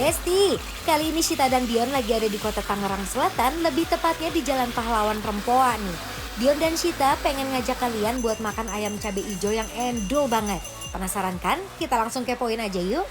Besti, kali ini Syita dan Dion lagi ada di kota Tangerang Selatan, lebih tepatnya di Jalan Pahlawan Rempoa nih. Dion dan Syita pengen ngajak kalian buat makan ayam cabai hijau yang endo banget. Penasaran kan? Kita langsung kepoin aja yuk.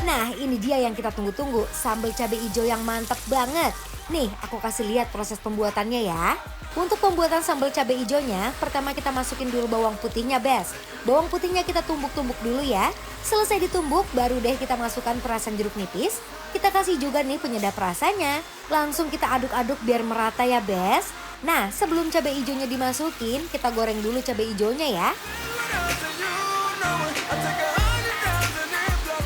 Nah, ini dia yang kita tunggu-tunggu, sambal cabai hijau yang mantep banget. Nih, aku kasih lihat proses pembuatannya ya. Untuk pembuatan sambal cabai hijaunya, pertama kita masukin dulu bawang putihnya, Bes. Bawang putihnya kita tumbuk-tumbuk dulu ya. Selesai ditumbuk, baru deh kita masukkan perasan jeruk nipis. Kita kasih juga nih penyedap rasanya. Langsung kita aduk-aduk biar merata ya, Bes. Nah, sebelum cabai hijaunya dimasukin, kita goreng dulu cabai hijaunya ya.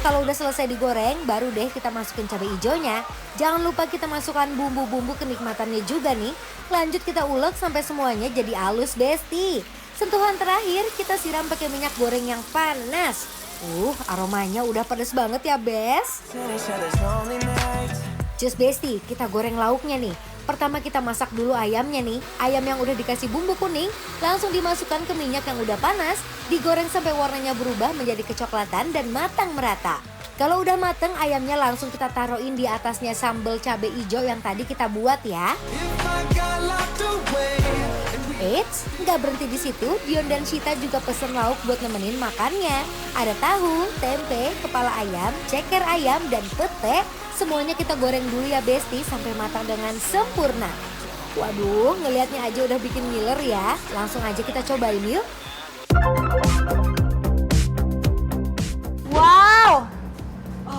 Kalau udah selesai digoreng, baru deh kita masukin cabai hijaunya. Jangan lupa kita masukkan bumbu-bumbu kenikmatannya juga nih. Lanjut kita ulek sampai semuanya jadi halus, Besti. Sentuhan terakhir kita siram pakai minyak goreng yang panas. Aromanya udah pedes banget ya, Bes. Cus Besti, kita goreng lauknya nih. Pertama kita masak dulu ayamnya nih. Ayam yang udah dikasih bumbu kuning langsung dimasukkan ke minyak yang udah panas. Digoreng sampai warnanya berubah menjadi kecoklatan dan matang merata. Kalau udah mateng, ayamnya langsung kita taruhin di atasnya sambal cabai hijau yang tadi kita buat ya. Eits, nggak berhenti di situ, Dion dan Syita juga pesen lauk buat nemenin makannya. Ada tahu, tempe, kepala ayam, ceker ayam, dan pete. Semuanya kita goreng dulu ya, Besti, sampai matang dengan sempurna. Waduh, ngelihatnya aja udah bikin ngiler ya. Langsung aja kita cobain yuk. Wow,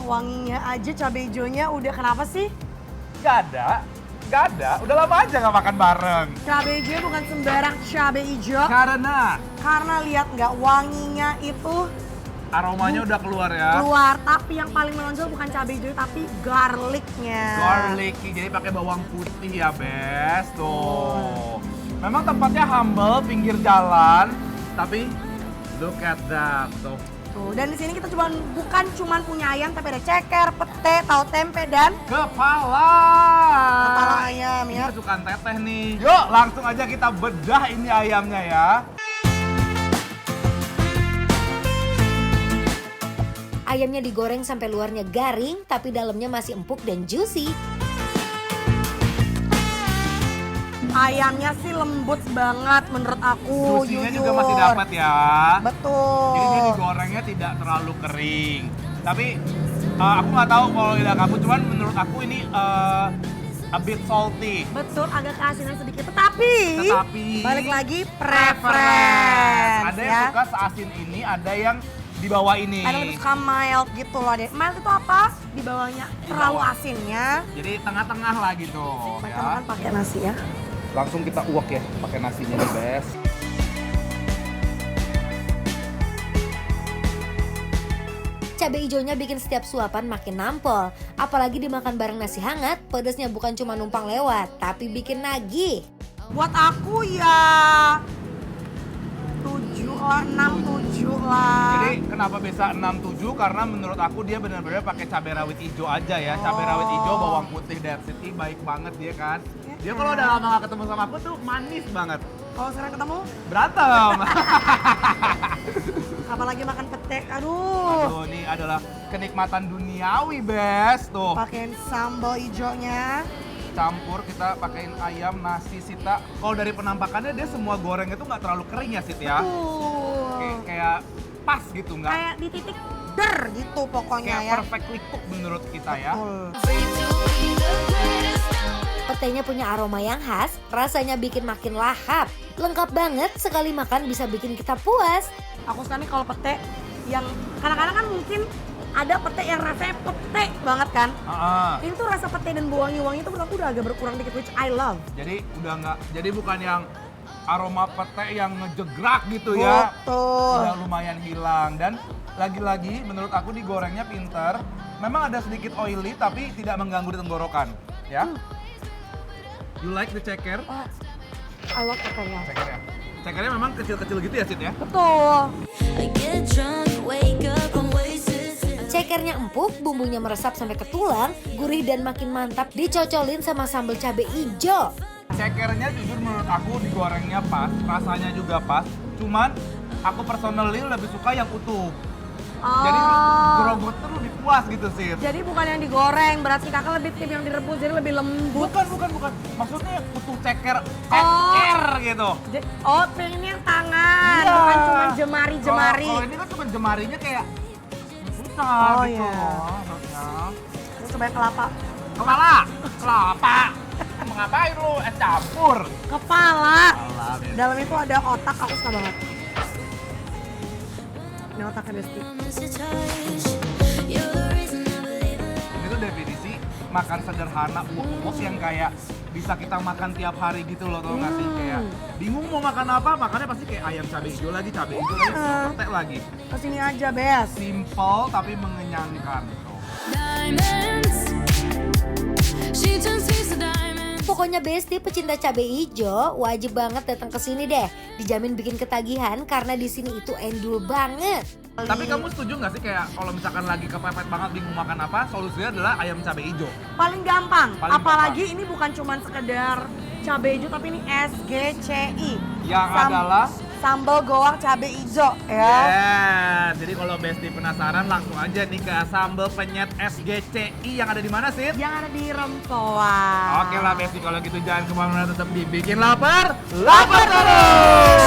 wanginya aja cabai hijaunya udah kenapa sih? Gak ada. Udah lama aja gak makan bareng. Cabai hijau bukan sembarang cabai hijau. Karena lihat nggak wanginya itu aromanya udah keluar ya. keluar. Tapi yang paling menonjol bukan cabai hijau tapi garlicnya. Garlic, jadi pakai bawang putih ya, Bes. Tuh. Memang tempatnya humble, pinggir jalan. Tapi look at that. Tuh. Dan di sini kita bukan cuma punya ayam tapi ada ceker, pete, tahu tempe dan Kepala ayam ya. Ini kesukaan teteh nih. Yuk langsung aja kita bedah ini ayamnya ya. Ayamnya digoreng sampai luarnya garing, tapi dalamnya masih empuk dan juicy. Ayamnya sih lembut banget menurut aku. Susinya jujur. juga masih dapat ya. Betul. Jadi dia digorengnya tidak terlalu kering. Tapi aku nggak tahu kalau lidah kamu, cuman menurut aku ini a bit salty. Betul, agak keasinan sedikit. Tetapi balik lagi preference. Ada yang suka seasin ini, ada yang di bawah ini. Ada lebih suka mild gitu loh deh. Mild itu apa? Di bawahnya terlalu asinnya. Jadi tengah-tengah lah gitu. Mereka makan pakai nasi ya. Langsung kita uak ya, pakai nasinya nih, Bes. Cabai hijaunya bikin setiap suapan makin nampol. Apalagi dimakan bareng nasi hangat, pedasnya bukan cuma numpang lewat, tapi bikin nagih. Buat aku ya 7 lah, 6-7 lah. Jadi kenapa bisa 6-7? Karena menurut aku dia benar-benar pakai cabai rawit hijau aja ya. Cabai rawit hijau, bawang putih, that's it. Baik banget dia kan. Dia kalau udah lama gak ketemu sama aku tuh manis banget. Kalau sekarang ketemu, Berantem. apalagi makan pete, aduh. Ini adalah kenikmatan duniawi, Bes. Tuh, Pakein sambal hijaunya. campur kita pakein ayam, nasi, Syita. Kalau dari penampakannya dia semua goreng itu nggak terlalu kering ya, Syit ya. Kayak pas gitu, nggak? Kayak di titik der gitu pokoknya Kayak ya. perfectly cook menurut kita ya. Petenya punya aroma yang khas, rasanya bikin makin lahap. Lengkap banget, sekali makan bisa bikin kita puas. Aku suka nih kalau pete yang kadang-kadang kan mungkin ada pete yang rasanya pete banget kan. Ini tuh rasa pete dan wangi-wangi itu menurut aku udah agak berkurang dikit, which I love. Jadi udah nggak, jadi bukan yang aroma pete yang ngejegrak gitu ya. Betul. Udah lumayan hilang dan lagi-lagi menurut aku digorengnya pinter. Memang ada sedikit oily tapi tidak mengganggu di tenggorokan, ya. You like the ceker? I love petenya. Cekernya. Cekernya memang kecil-kecil gitu ya, Syit ya? Betul. Cekernya empuk, bumbunya meresap sampai ke tulang, gurih dan makin mantap dicocolin sama sambal cabai hijau. Cekernya jujur menurut aku digorengnya pas, rasanya juga pas. Cuman aku personally lebih suka yang utuh. Jadi gerogot tuh lebih puas gitu sih. Jadi bukan yang digoreng, berarti kakak lebih tim yang direbus, jadi lebih lembut. Bukan. Maksudnya utuh ceker gitu. Pengennya yang tangan, Iya. bukan cuma jemari-jemari. Kalau ini kan cuma jemarinya kayak susah gitu iya. loh. Harusnya. Terus coba kelapa. Kelapa. Mau ngapain lu? Es campur. Kepala. Alah, biasa. Dalam itu ada otak, aku suka banget. Ini otaknya Besti. Ini tuh definisi makan sederhana umus yang kayak bisa kita makan tiap hari gitu loh, tau nggak sih? Kayak bingung mau makan apa, makannya pasti kayak ayam cabai hijau lagi, pete lagi. Kesini aja, Bes. Simple tapi mengenyangkan. Tuh. Pokoknya Besti pecinta cabai hijau wajib banget datang ke sini deh. Dijamin bikin ketagihan karena di sini itu endul banget. Tapi kamu setuju nggak sih kayak kalau misalkan lagi kepepet banget bingung makan apa, solusinya adalah ayam cabai hijau. Paling gampang. Paling Apalagi ini bukan cuma sekedar cabai hijau, tapi ini SGCI. Yang adalah sambal goang cabai hijau ya. Jadi kalau Besti penasaran langsung aja nih ke sambal penyet SGCI yang ada di mana sih? Yang ada di Rempoa. Oke lah Besti, kalau gitu jangan kemana-mana, tetap dibikin lapar terus!